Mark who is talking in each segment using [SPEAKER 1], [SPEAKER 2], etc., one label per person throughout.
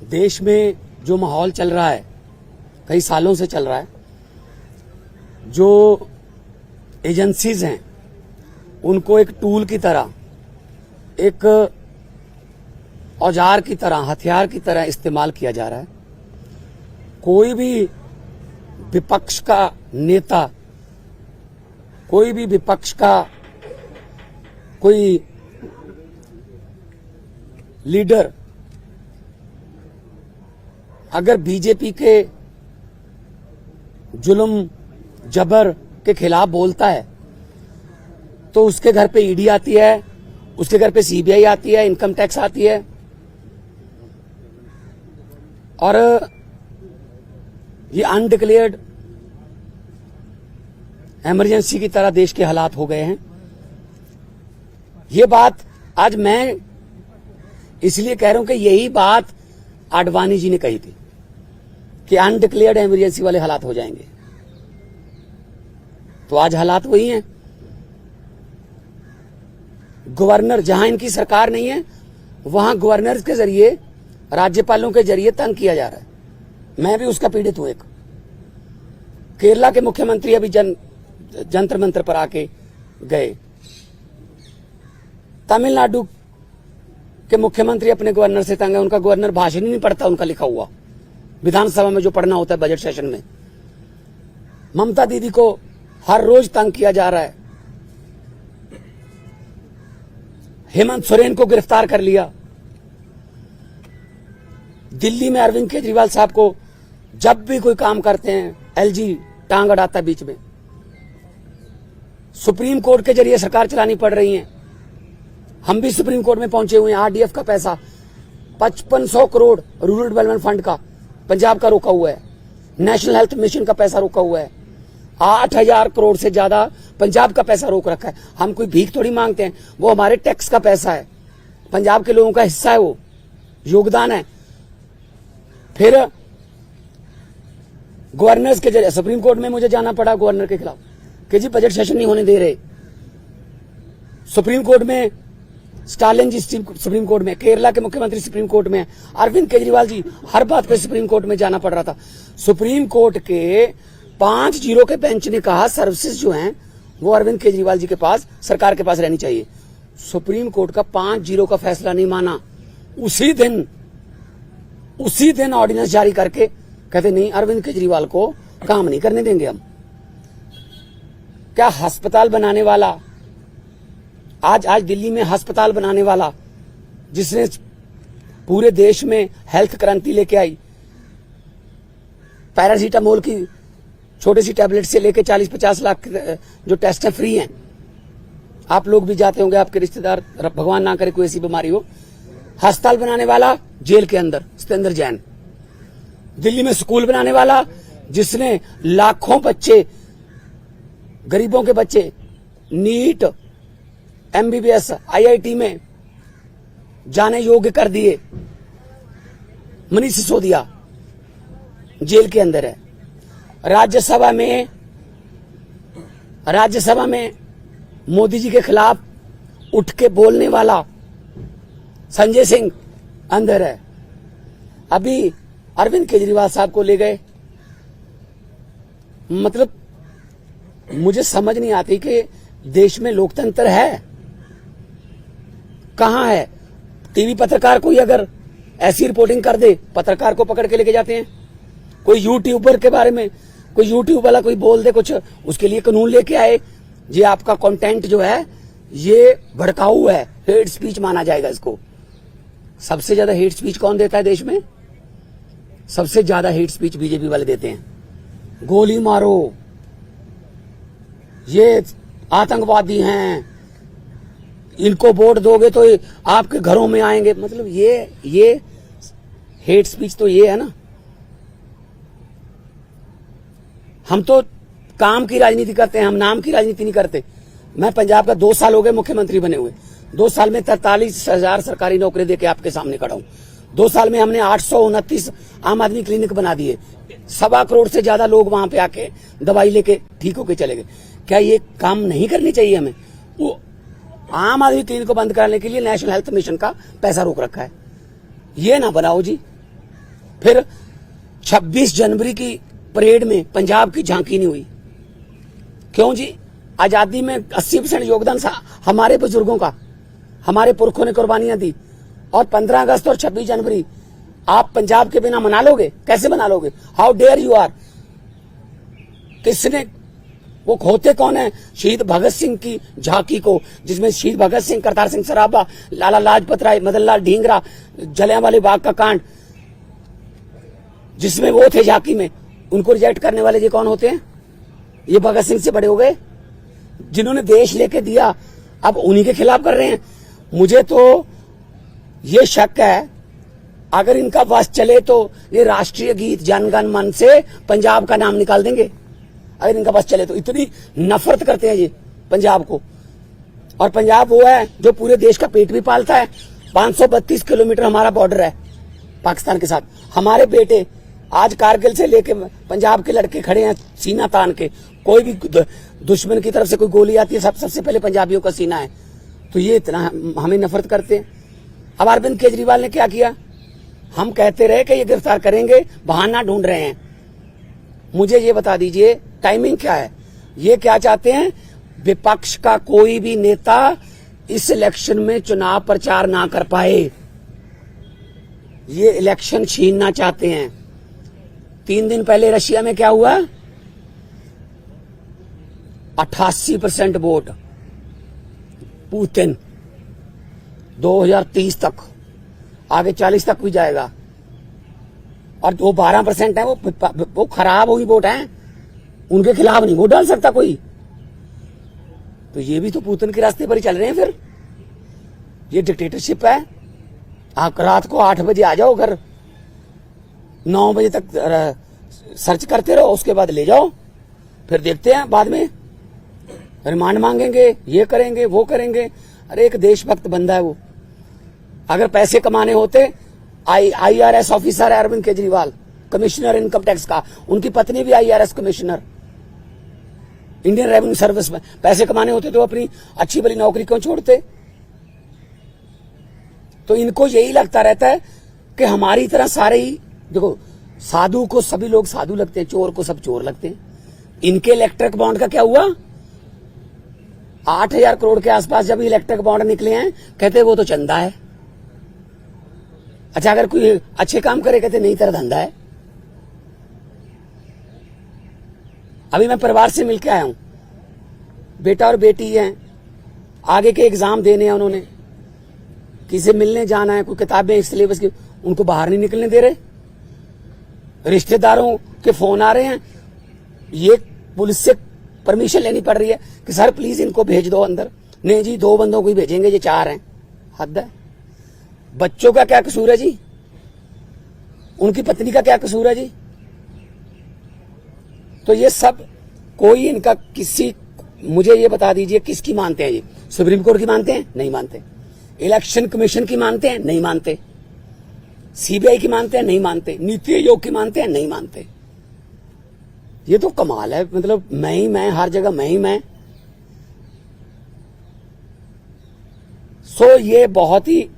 [SPEAKER 1] देश में जो माहौल चल रहा है, कई सालों से चल रहा है, जो एजेंसीज हैं उनको एक टूल की तरह, एक औजार की तरह, हथियार की तरह इस्तेमाल किया जा रहा है। कोई भी विपक्ष का नेता, कोई भी विपक्ष का कोई लीडर अगर बीजेपी के जुल्म जबर के खिलाफ बोलता है तो उसके घर पे ईडी आती है, उसके घर पे सीबीआई आती है, इनकम टैक्स आती है। और ये अनडिक्लेयर्ड इमरजेंसी की तरह देश के हालात हो गए हैं। ये बात आज मैं इसलिए कह रहा हूं कि यही बात आडवाणी जी ने कही थी कि अनडिक्लेयर्ड इमरजेंसी वाले हालात हो जाएंगे। तो आज हालात वही हैं। गवर्नर, जहां इनकी सरकार नहीं है वहां गवर्नर के जरिए, राज्यपालों के जरिए तंग किया जा रहा है। मैं भी उसका पीड़ित हूं। एक केरला के मुख्यमंत्री अभी जंतर मंतर पर आके गए। तमिलनाडु के मुख्यमंत्री अपने गवर्नर से तंग है। उनका गवर्नर भाषण ही नहीं पढ़ता, उनका लिखा हुआ विधानसभा में जो पढ़ना होता है बजट सेशन में। ममता दीदी को हर रोज तंग किया जा रहा है। हेमंत सोरेन को गिरफ्तार कर लिया। दिल्ली में अरविंद केजरीवाल साहब को जब भी कोई काम करते हैं एलजी टांग अड़ाता बीच में। सुप्रीम कोर्ट के जरिए सरकार चलानी पड़ रही है। हम भी सुप्रीम कोर्ट में पहुंचे हुए हैं। आरडीएफ का पैसा 5500 करोड़ रूरल डेवलपमेंट फंड का पंजाब का रोका हुआ है। नेशनल हेल्थ मिशन का पैसा रोका हुआ है। 8000 करोड़ से ज्यादा पंजाब का पैसा रोक रखा है। हम कोई भीख थोड़ी मांगते हैं, वो हमारे टैक्स का पैसा है, पंजाब के लोगों का हिस्सा है, वो योगदान है। फिर गवर्नर्स के जरिए सुप्रीम कोर्ट में मुझे जाना पड़ा गवर्नर के खिलाफ कि जी बजट सेशन नहीं होने दे रहे। सुप्रीम कोर्ट में स्टालिन जी सुप्रीम कोर्ट में, केरला के मुख्यमंत्री सुप्रीम कोर्ट में, अरविंद केजरीवाल जी, हर बात पे सुप्रीम कोर्ट में जाना पड़ रहा था। सुप्रीम कोर्ट के 5-0 के बेंच ने कहा सर्विसेज जो हैं वो अरविंद केजरीवाल जी के पास, सरकार के पास रहनी चाहिए। सुप्रीम कोर्ट का 5-0 का फैसला नहीं माना। उसी दिन ऑर्डिनेंस जारी करके कहते नहीं, अरविंद केजरीवाल को काम नहीं करने देंगे हम। क्या अस्पताल बनाने वाला, आज दिल्ली में अस्पताल बनाने वाला, जिसने पूरे देश में हेल्थ क्रांति लेके आई, पैरासीटामोल की छोटी सी टैबलेट से लेके 40-50 लाख जो टेस्ट है फ्री हैं। आप लोग भी जाते होंगे, आपके रिश्तेदार, भगवान ना करे कोई ऐसी बीमारी हो। अस्पताल बनाने वाला जेल के अंदर सत्येंद्र जैन। दिल्ली में स्कूल बनाने वाला, जिसने लाखों बच्चे, गरीबों के बच्चे नीट, एमबीबीएस, आईआईटी में जाने योग्य कर दिए, मनीष सिसोदिया जेल के अंदर है। राज्यसभा में मोदी जी के खिलाफ उठ के बोलने वाला संजय सिंह अंदर है। अभी अरविंद केजरीवाल साहब को ले गए। मतलब मुझे समझ नहीं आती कि देश में लोकतंत्र है कहां है। टीवी पत्रकार कोई अगर ऐसी रिपोर्टिंग कर दे, पत्रकार को पकड़ के लेके जाते हैं। कोई यूट्यूबर के बारे में, कोई यूट्यूब वाला कोई बोल दे कुछ, उसके लिए कानून लेके आए, ये आपका कंटेंट जो है ये भड़काऊ है, हेट स्पीच माना जाएगा इसको। सबसे ज्यादा हेट स्पीच कौन देता है देश में? सबसे ज्यादा हेट स्पीच बीजेपी वाले देते हैं। गोली मारो, ये आतंकवादी हैं, इनको वोट दोगे तो आपके घरों में आएंगे। मतलब ये हेट स्पीच तो ये है ना। हम तो काम की राजनीति करते हैं, हम नाम की राजनीति नहीं करते। मैं पंजाब का 2 साल हो गए मुख्यमंत्री बने हुए। 2 साल में 43,000 सरकारी नौकरी देके आपके सामने खड़ा हूं। 2 साल में हमने 829 आम आदमी क्लिनिक बना दिए। 1.25 करोड़ से ज्यादा लोग वहां पे आके दवाई लेके ठीक होके चले गए। क्या ये काम नहीं करनी चाहिए हमें? वो आम आदमी क्लिनिक को बंद कराने के लिए नेशनल हेल्थ मिशन का पैसा रोक रखा है। ये ना बनाओ जी। फिर 26 जनवरी की परेड में पंजाब की झांकी नहीं हुई। क्यों जी? आजादी में 80% योगदान हमारे बुजुर्गों का, हमारे पुरखों ने कुर्बानियां दी। और 15 अगस्त और 26 जनवरी आप पंजाब के बिना मना लोगे? कैसे मना लोगे? How dare you are. किसने, वो होते कौन है? शहीद भगत सिंह की झांकी को, जिसमें शहीद भगत सिंह, करतार सिंह सराभा, लाला लाजपत राय, मदन लाल ढींगरा, जलियांवाला बाग का कांड, जिसमें वो थे झांकी में, उनको रिजेक्ट करने वाले ये कौन होते हैं? ये भगत सिंह से बड़े हो गए, जिन्होंने देश लेके दिया, अब उन्हीं के खिलाफ कर रहे हैं। मुझे तो ये शक है, अगर इनका बस चले तो ये राष्ट्रीय गीत जन गण मन से पंजाब का नाम निकाल देंगे। अगर इनका बस चले तो इतनी नफरत करते हैं ये पंजाब को। और पंजाब वो है जो पूरे देश का पेट भी पालता है। 532 किलोमीटर हमारा बॉर्डर है पाकिस्तान के साथ। हमारे बेटे आज कारगिल से लेके पंजाब के लड़के खड़े हैं सीना तान के। कोई भी दुश्मन की तरफ से कोई गोली आती है, सबसे पहले पंजाबियों का सीना है। तो ये इतना हमें नफरत करते हैं। अब अरविंद केजरीवाल ने क्या किया? हम कहते रहे कि ये गिरफ्तार करेंगे, बहाना ढूंढ रहे हैं। मुझे ये बता दीजिए टाइमिंग क्या है? ये क्या चाहते हैं? विपक्ष का कोई भी नेता इस इलेक्शन में चुनाव प्रचार ना कर पाए, ये इलेक्शन छीनना चाहते हैं। 3 दिन पहले रशिया में क्या हुआ? 88% वोट पुतिन। 2030 तक, आगे 40 तक भी जाएगा। और वो 12% है, वो खराब हुई वोट है, उनके खिलाफ नहीं वोट डाल सकता कोई। तो ये भी तो पुतिन के रास्ते पर ही चल रहे हैं। फिर ये डिक्टेटरशिप है। आप रात को 8 बजे आ जाओ घर, 9 बजे तक सर्च करते रहो, उसके बाद ले जाओ, फिर देखते हैं बाद में रिमांड मांगेंगे, ये करेंगे, वो करेंगे। अरे एक देशभक्त बंदा है वो। अगर पैसे कमाने होते, IRS ऑफिसर है Arvind Kejriwal, commissioner income tax का, उनकी पत्नी भी IRS commissioner, Indian revenue service में। पैसे कमाने होते तो अपनी अच्छी भली नौकरी क्यों छोड़ते? तो इनको यही लगता रहता है कि हमारी तरह सारे ही, देखो साधु को सभी लोग साधु लगते हैं, चोर को सब चोर लगते हैं। इनके इलेक्ट्रिक बॉन्ड का क्या हुआ? 8000 करोड़ के आसपास जब इलेक्ट्रिक बॉन्ड निकले हैं, कहते वो तो चंदा है। अच्छा, अगर कोई अच्छे काम करे कहते नहीं, तेरा धंधा है। अभी मैं परिवार से मिलकर आया हूं, बेटा और बेटी हैं, आगे के एग्जाम देने हैं उन्होंने, किसी मिलने जाना है, कोई किताबें सिलेबस की, उनको बाहर नहीं निकलने दे रहे। रिश्तेदारों के फोन आ रहे हैं, ये पुलिस से परमिशन लेनी पड़ रही है कि सर प्लीज इनको भेज दो अंदर। नहीं जी, 2 बंदों को ही भेजेंगे, ये 4 हैं। हद है। बच्चों का क्या कसूर है जी? उनकी पत्नी का क्या कसूर है जी? तो ये सब कोई इनका किसी, मुझे ये बता दीजिए किसकी मानते हैं ये? सुप्रीम कोर्ट की मानते हैं? नहीं मानते। इलेक्शन कमीशन की मानते हैं? नहीं मानते। CBI की मानते हैं? नहीं मानते। नीति आयोग की मानते हैं? नहीं मानते। ये तो कमाल है। मतलब मैं ही मैं, हर जगह मैं ही मैं। सो ये बहुत ही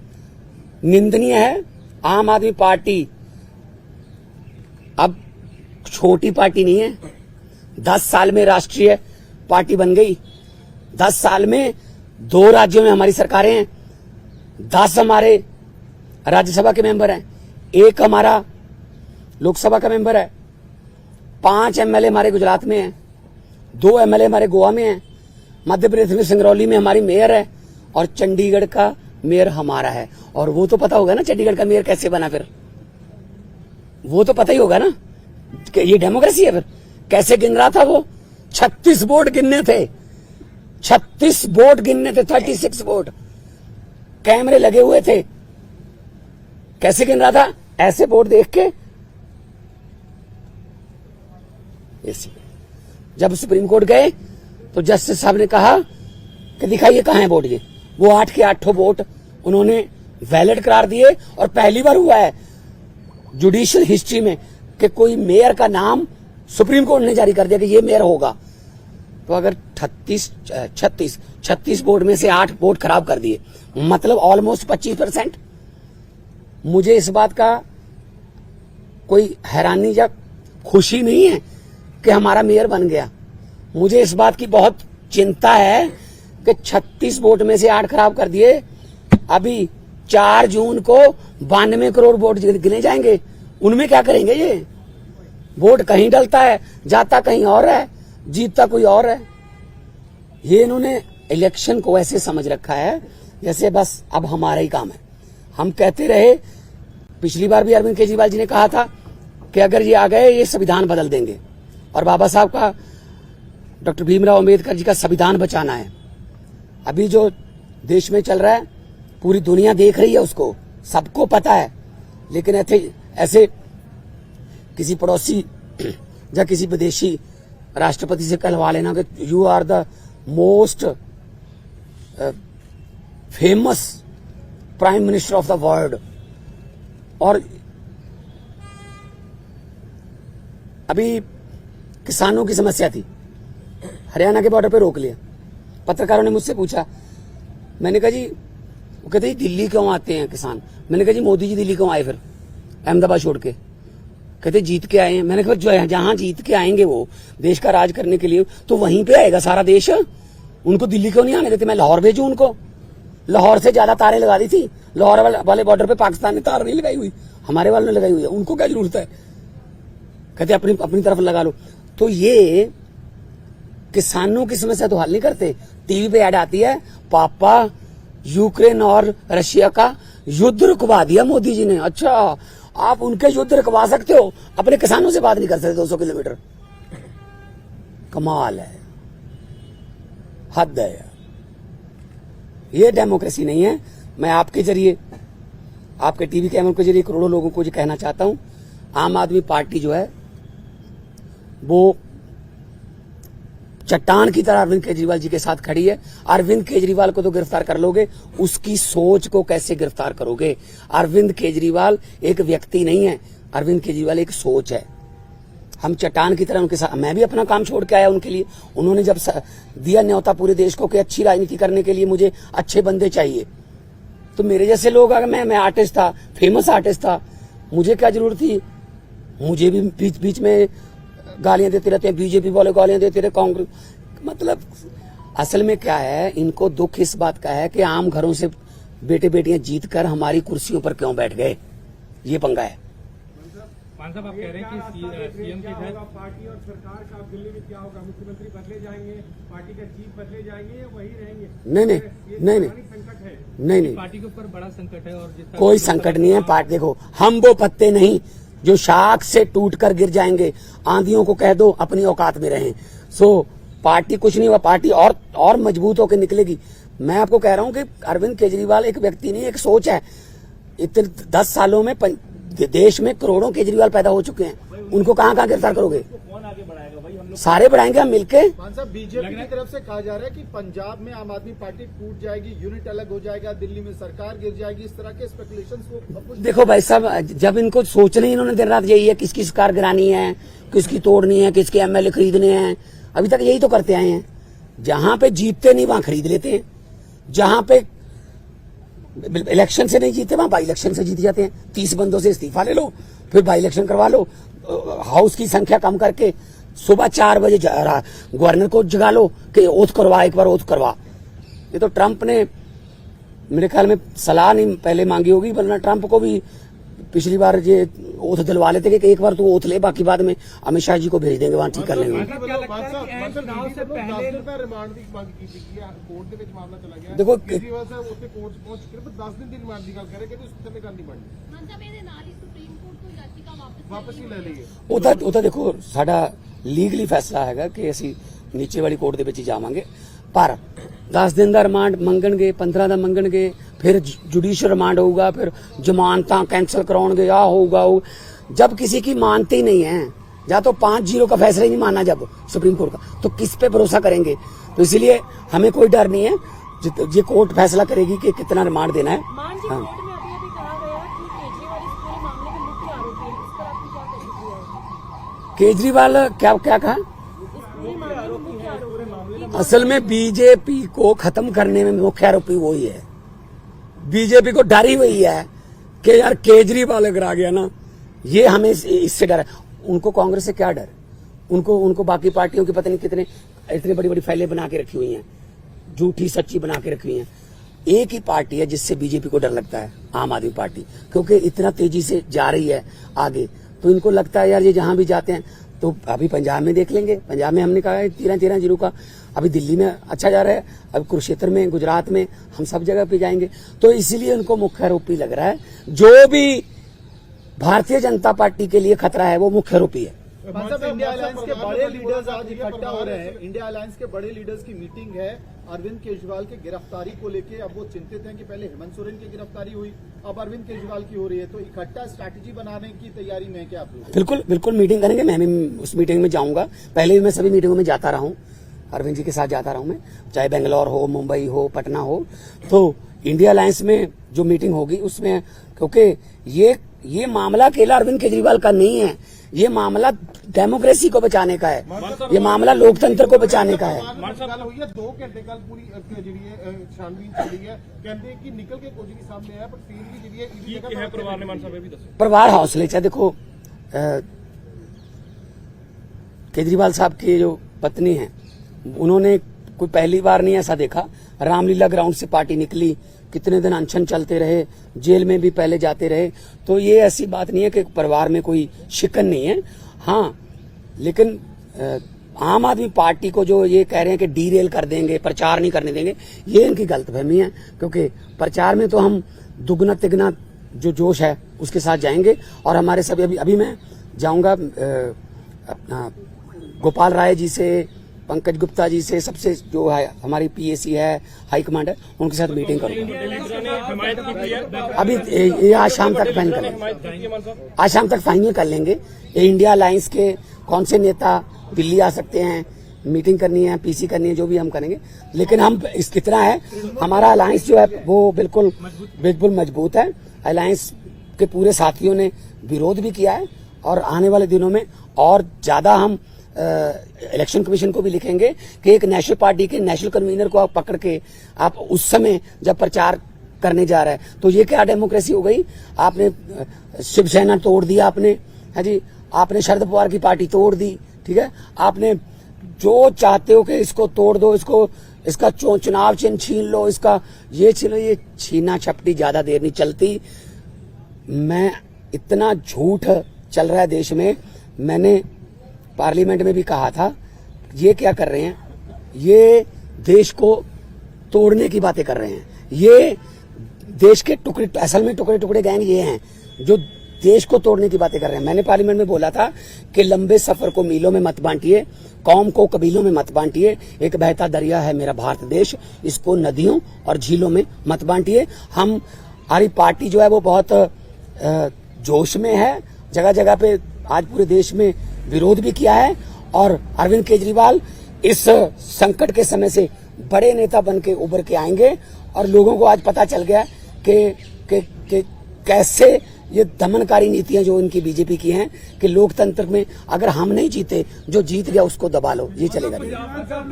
[SPEAKER 1] निंदनीय है। आम आदमी पार्टी अब छोटी पार्टी नहीं है। 10 साल में राष्ट्रीय पार्टी बन गई। 10 साल में 2 राज्यों में हमारी सरकारें हैं। 10 हमारे राज्यसभा के मेंबर हैं, 1 हमारा लोकसभा का मेंबर है, 5 MLA हमारे गुजरात में हैं, 2 MLA हमारे गोवा में हैं, मध्य प्रदेश में सिंगरौली में हमारी मेयर है, और चंडीगढ़ का मेयर हमारा है। और वो तो पता होगा ना चंडीगढ़ का मेयर कैसे बना, फिर वो तो पता ही होगा ना कि ये डेमोक्रेसी है। फिर कैसे गिन रहा था वो? 36 वोट गिनने थे, 36 वोट गिनने थे, 36 वोट, कैमरे लगे हुए थे। कैसे गिन रहा था? ऐसे वोट देख के। जब सुप्रीम कोर्ट गए तो जस्टिस साहब ने कहा कि दिखाइए कहां है वोट। ये वो 8 के 8 वोट उन्होंने वैलिड करार दिए। और पहली बार हुआ है जुडिशियल हिस्ट्री में कि कोई मेयर का नाम सुप्रीम कोर्ट ने जारी कर दिया कि ये मेयर होगा। तो अगर 36 वोट में से 8 वोट खराब कर दिए, मतलब ऑलमोस्ट 25%। मुझे इस बात का कोई हैरानी या खुशी नहीं है कि हमारा मेयर बन गया। मुझे इस बात की बहुत चिंता है कि 36 वोट में से 8 खराब कर दिए। अभी 4 जून को 92 करोड़ वोट गिने जाएंगे, उनमें क्या करेंगे? ये वोट कहीं डलता है, जाता कहीं और है, जीतता कोई और है। ये इन्होंने इलेक्शन को ऐसे समझ रखा है जैसे बस अब हमारा ही काम है। हम कहते रहे, पिछली बार भी अरविंद केजरीवाल जी ने कहा था कि अगर ये आ गए ये संविधान बदल देंगे, और बाबा साहब का, डॉक्टर भीमराव अंबेडकर जी का संविधान बचाना है। अभी जो देश में चल रहा है पूरी दुनिया देख रही है, उसको सबको पता है, लेकिन ऐसे किसी पड़ोसी या किसी विदेशी राष्ट्रपति से कहलवा लेना कि you are the most famous prime minister of the world. और अभी किसानों की समस्या थी, हरियाणा के बॉर्डर पे रोक लिया। पत्रकारों ने मुझसे पूछा, मैंने कहा जी, वो कहते हैं दिल्ली क्यों आते हैं किसान? मैंने कहा जी मोदी जी दिल्ली क्यों आए फिर अहमदाबाद छोड़ के? कहते जीत के आए हैं। मैंने कहा जो जहां जीत के आएंगे वो देश का राज करने के लिए, तो वहीं पे आएगा सारा देश, उनको दिल्ली क्यों नहीं आने देते? मैं लाहौर भेजूं उनको? लाहौर से ज्यादा तारें लगा दी थी, लाहौर वाले बॉर्डर पे पाकिस्तान ने तार नहीं लगाई हुई, हमारे वालों ने लगाई हुई है, उनको क्या जरूरत है? कहते अपनी तरफ लगा लो। तो ये किसानों की समस्या तो हल नहीं करते। टीवी पे ऐड आती है, पापा यूक्रेन और रशिया का युद्ध रुकवा दिया मोदी जी ने। अच्छा, आप उनके युद्ध रुकवा सकते हो, अपने किसानों से बात नहीं कर सकते 200 किलोमीटर? कमाल है, हद है यार। ये डेमोक्रेसी नहीं है। मैं आपके जरिए, आपके टीवी कैमरों के जरिए करोड़ों लोगों को ये कहना चाहता हूं, आम आदमी पार्टी जो है वो चट्टान की तरह अरविंद केजरीवाल जी के साथ खड़ी है। अरविंद केजरीवाल को तो गिरफ्तार कर लोगे, उसकी सोच को कैसे गिरफ्तार करोगे? अरविंद केजरीवाल एक व्यक्ति नहीं है, अरविंद केजरीवाल एक सोच है। हम चट्टान की तरह उनके साथ, मैं भी अपना काम छोड़ के आया उनके लिए। उन्होंने जब दिया न्योता पूरे देश को कि अच्छी राजनीति करने के लिए मुझे अच्छे बंदे चाहिए, तो मेरे जैसे लोग, अगर मैं आर्टिस्ट था, फेमस आर्टिस्ट था, मुझे क्या जरूरत थी? मुझे भी बीच बीच में गालियां देते रहते हैं, बीजेपी वाले गालियां देते रहे, कांग्रेस। मतलब असल में क्या है, इनको दुख इस बात का है कि आम घरों से बेटे बेटियां जीत कर हमारी कुर्सियों पर क्यों बैठ गए, ये पंगा है।
[SPEAKER 2] मान साहब, आप कह रहे हैं कि सीएम की
[SPEAKER 3] पार्टी और सरकार का दिल्ली में क्या होगा? मुख्यमंत्री बदले जाएंगे, पार्टी का चीफ बदले जाएंगे या वही रहेंगे?
[SPEAKER 1] नहीं,
[SPEAKER 3] संकट है।
[SPEAKER 1] नहीं,
[SPEAKER 2] पार्टी के ऊपर बड़ा संकट है। और
[SPEAKER 1] कोई संकट नहीं है। पार्टी देखो, हम वो पत्ते नहीं जो शाख से टूटकर गिर जाएंगे। आंधियों को कह दो अपनी औकात में रहें। सो पार्टी कुछ नहीं हुआ, पार्टी और मजबूत होकर निकलेगी। मैं आपको कह रहा हूं कि अरविंद केजरीवाल एक व्यक्ति नहीं, एक सोच है। इतने 10 सालों में देश में करोड़ों केजरीवाल पैदा हो चुके हैं, उनको कहां गिरफ्तार करोगे?
[SPEAKER 3] कौन आगे बढ़ाएगा भाई? हम लोग
[SPEAKER 1] सारे बढ़ाएंगे हम मिलके।
[SPEAKER 3] बीजेपी की तरफ से कहा जा रहा है कि पंजाब में आम आदमी पार्टी टूट जाएगी, यूनिट अलग हो जाएगा, दिल्ली में सरकार गिर जाएगी, इस तरह के स्पेकुलेशंस को।
[SPEAKER 1] देखो भाई साहब, जब इनको सोचना ही इन्होंने दिन रात यही है, किसकी सरकार गिरानी है, किसकी तोड़नी है, किसके एमएलए खरीदने हैं, अभी तक यही तो करते आए हैं। जहां पे जीतते नहीं वहां खरीद लेते हैं, जहां पे इलेक्शन से नहीं जीते वहां बाई इलेक्शन से जीत जाते हैं। 30 बंदों से इस्तीफा ले लो, फिर बाई इलेक्शन करवा लो, हाउस की संख्या कम करके सुबह 4 बजे गवर्नर को जगा लो कि ओथ करवा, एक बार ओथ करवा। ये तो ट्रंप ने मेरे ख्याल में सलाह नहीं पहले मांगी होगी, वरना ट्रंप को भी पिछली बार ये ओथ दिलवा लेते कि एक बार तू ओथ ले, बाकी बाद में अमित शाह जी को भेज देंगे, वहां ठीक कर लेंगे। देखो ਉਹ ਤਾਂ ਦੇਖੋ ਸਾਡਾ ਲੀਗਲੀ ਫੈਸਲਾ ਹੈਗਾ ਕਿ ਅਸੀਂ ਨੀਚੇ ਵਾਲੀ ਕੋਰਟ ਦੇ ਵਿੱਚ ਹੀ ਜਾਵਾਂਗੇ, ਪਰ 10 दिन ਦਾ ਰਿਮਾਂਡ ਮੰਗਣਗੇ, 15 ਦਾ ਮੰਗਣਗੇ, फिर जुडिशियल रिमांड होगा, फिर जमानत कैंसिल कराओगे, आ होगा। जब किसी की मानते ही नहीं है, या तो 5-0 का फैसला ही नहीं माना जब सुप्रीम कोर्ट का, तो किस पे भरोसा करेंगे? तो इसीलिए हमें कोई डर नहीं है, ये कोर्ट फैसला करेगी कि कितना रिमांड देना है। हाँ। केजरीवाल क्या कहा? असल में बीजेपी को खत्म करने में मुख्य आरोपी वही है। बीजेपी को डर ही वही है कि यार केजरीवाल अगर आ गया ना ये हमें इससे डर है। उनको कांग्रेस से क्या डर? उनको बाकी पार्टियों की पता नहीं कितने इतनी बड़ी बड़ी फाइलें बना के रखी हुई हैं, झूठी सच्ची बना के रखी हुई हैं। एक ही पार्टी है जिससे बीजेपी को डर लगता है, आम आदमी पार्टी, क्योंकि इतना तेजी से जा रही है आगे। तो इनको लगता है यार ये जहां भी जाते हैं, तो अभी पंजाब में देख लेंगे। पंजाब में हमने कहा है 13-13 जीरो का, अभी दिल्ली में अच्छा जा रहा है, अब कुरुक्षेत्र में, गुजरात में, हम सब जगह पे जाएंगे। तो इसीलिए उनको मुख्य आरोपी लग रहा है। जो भी भारतीय जनता पार्टी के लिए खतरा है वो मुख्य आरोपी है।
[SPEAKER 3] मतलब इंडिया अलायंस के बड़े लीडर्स आज इकट्ठा हो रहे हैं। इंडिया अलायंस के बड़े लीडर्स की मीटिंग है अरविंद केजरीवाल की गिरफ्तारी को लेके। अब वो चिंतित हैं कि पहले हेमंत सोरेन की गिरफ्तारी हुई, अब अरविंद केजरीवाल की हो रही है, तो इकट्ठा स्ट्रैटेजी बनाने की तैयारी में है क्या आप लोग?
[SPEAKER 1] बिल्कुल मीटिंग करेंगे। मैं भी उस मीटिंग में जाऊंगा। पहले भी मैं सभी मीटिंगों में जाता रहा हूं, अरविंद जी के साथ जाता रहा हूं मैं, चाहे बेंगलोर हो, मुंबई हो, पटना हो। तो इंडिया अलायंस में जो मीटिंग होगी उसमें, क्योंकि ये मामला अकेला अरविंद केजरीवाल का नहीं है, ये मामला डेमोक्रेसी को बचाने का है, ये मामला लोकतंत्र को बचाने का है।
[SPEAKER 4] 2 घंटे कल पूरी छानबीन चली है, कहते कि निकल के कुछ नहीं सामने आया, पर फिर भी
[SPEAKER 2] परिवार ने मान साहब भी दसो
[SPEAKER 1] परिवार हौसले चाहे देखो, केजरीवाल साहब की जो पत्नी है, उन्होंने कोई पहली बार नहीं ऐसा देखा। रामलीला ग्राउंड से पार्टी निकली, कितने दिन अनशन चलते रहे, जेल में भी पहले जाते रहे। तो ये ऐसी बात नहीं है कि परिवार में कोई शिकन नहीं है। हाँ, लेकिन आम आदमी पार्टी को जो ये कह रहे हैं कि डीरेल कर देंगे, प्रचार नहीं करने देंगे, ये इनकी गलतफहमी है। क्योंकि प्रचार में तो हम दुगना तिगना जो जोश है उसके साथ जाएंगे। और हमारे सभी अभी मैं जाऊंगा गोपाल राय जी से, पंकज गुप्ता जी से, सबसे जो है हमारी पीएसी है, हाई कमांड है, उनके साथ मीटिंग करूंगा। अभी ये आज शाम तक फाइनल कर लेंगे, आज शाम तक फाइनल कर लेंगे। इंडिया अलायंस के कौन से नेता दिल्ली आ सकते हैं, मीटिंग करनी है, पीसी करनी है, जो भी हम करेंगे। लेकिन हम इस कितना है, हमारा अलायंस जो है वो बिल्कुल मजबूत है। अलायंस के पूरे साथियों ने विरोध भी किया है, और आने वाले दिनों में और ज्यादा हम इलेक्शन कमीशन को भी लिखेंगे कि एक नेशनल पार्टी के नेशनल कन्वीनर को आप पकड़ के आप उस समय जब प्रचार करने जा रहा है, तो ये क्या डेमोक्रेसी हो गई? आपने शिवसेना तोड़ दिया, आपने, है जी, आपने शरद पवार की पार्टी तोड़ दी, ठीक है, आपने जो चाहते हो कि इसको तोड़ दो, इसका चुनाव चिन्ह छीन लो, इसका ये छीन लो। ये छीना छपटी ज्यादा देर नहीं चलती। मैं इतना झूठ चल रहा है देश में, मैंने पार्लियामेंट में भी कहा था, ये क्या कर रहे हैं, ये देश को तोड़ने की बातें कर रहे हैं। ये देश के टुकड़े, असल में टुकड़े गैंग ये हैं जो देश को तोड़ने की बातें कर रहे हैं। मैंने पार्लियामेंट में बोला था कि लंबे सफर को मीलों में मत बांटिए, कौम को कबीलों में मत बांटिए। एक बहता दरिया है मेरा भारत देश, इसको नदियों और झीलों में मत बांटिए। हमारी पार्टी जो है वो बहुत जोश में है, जगह जगह पे आज पूरे देश में विरोध भी किया है। और अरविंद केजरीवाल इस संकट के समय से बड़े नेता बन के उभर के आएंगे। और लोगों को आज पता चल गया कि कैसे ये दमनकारी नीतियां जो इनकी बीजेपी की हैं, कि लोकतंत्र में अगर हम नहीं जीते, जो जीत गया उसको दबा लो, ये चलेगा नहीं।
[SPEAKER 4] आपके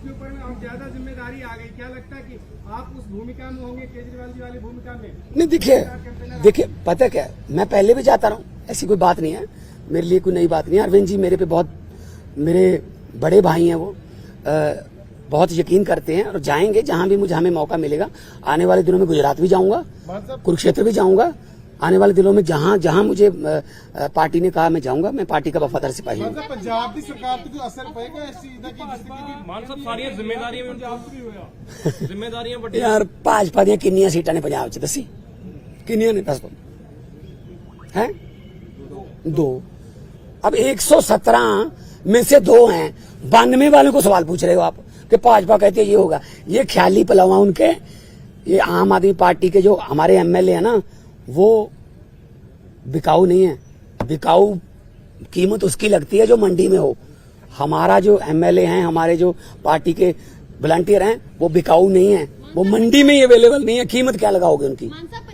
[SPEAKER 4] ऊपर में अब ज्यादा जिम्मेदारी आ गई, क्या लगता है कि आप उस भूमिका में होंगे, केजरीवाल जी वाली भूमिका में?
[SPEAKER 1] नहीं, देखिए पता क्या है, मैं पहले भी जाता रहा हूँ, ऐसी कोई बात नहीं है, मेरे लिए कोई नई बात नहीं है। अरविंद जी मेरे पे बहुत, मेरे बड़े भाई हैं, वो बहुत यकीन करते हैं और जाएंगे जहां भी हमें मौका मिलेगा। आने वाले दिनों में गुजरात भी जाऊंगा, कुरुक्षेत्र भी जाऊंगा। आने वाले दिनों में जहां मुझे पार्टी ने कहा मैं जाऊंगा। मैं पार्टी का वफादार सिपाही हूँ।
[SPEAKER 4] पंजाब की सरकार पे असर पड़ेगा इस चीज का कि
[SPEAKER 2] मान साहब सारी जिम्मेदारियां बड़ी
[SPEAKER 1] यार भाजपा ਦੀਆਂ ਕਿੰਨੀਆਂ सीटां ने पंजाब च दसी, किन्नियां ने दस दो हैं? 2। अब 117 में से 2 हैं। 92 वालों को सवाल पूछ रहे हो आप कि भाजपा कहती है ये होगा। ये ख्याली पलावा उनके, ये आम आदमी पार्टी के जो हमारे एमएलए है ना, वो बिकाऊ नहीं है। बिकाऊ कीमत उसकी लगती है जो मंडी में हो। हमारा जो एमएलए हैं, हमारे जो पार्टी के वॉलंटियर हैं, वो बिकाऊ नहीं है, वो मंडी में ही अवेलेबल नहीं है। कीमत क्या लगाओगे उनकी?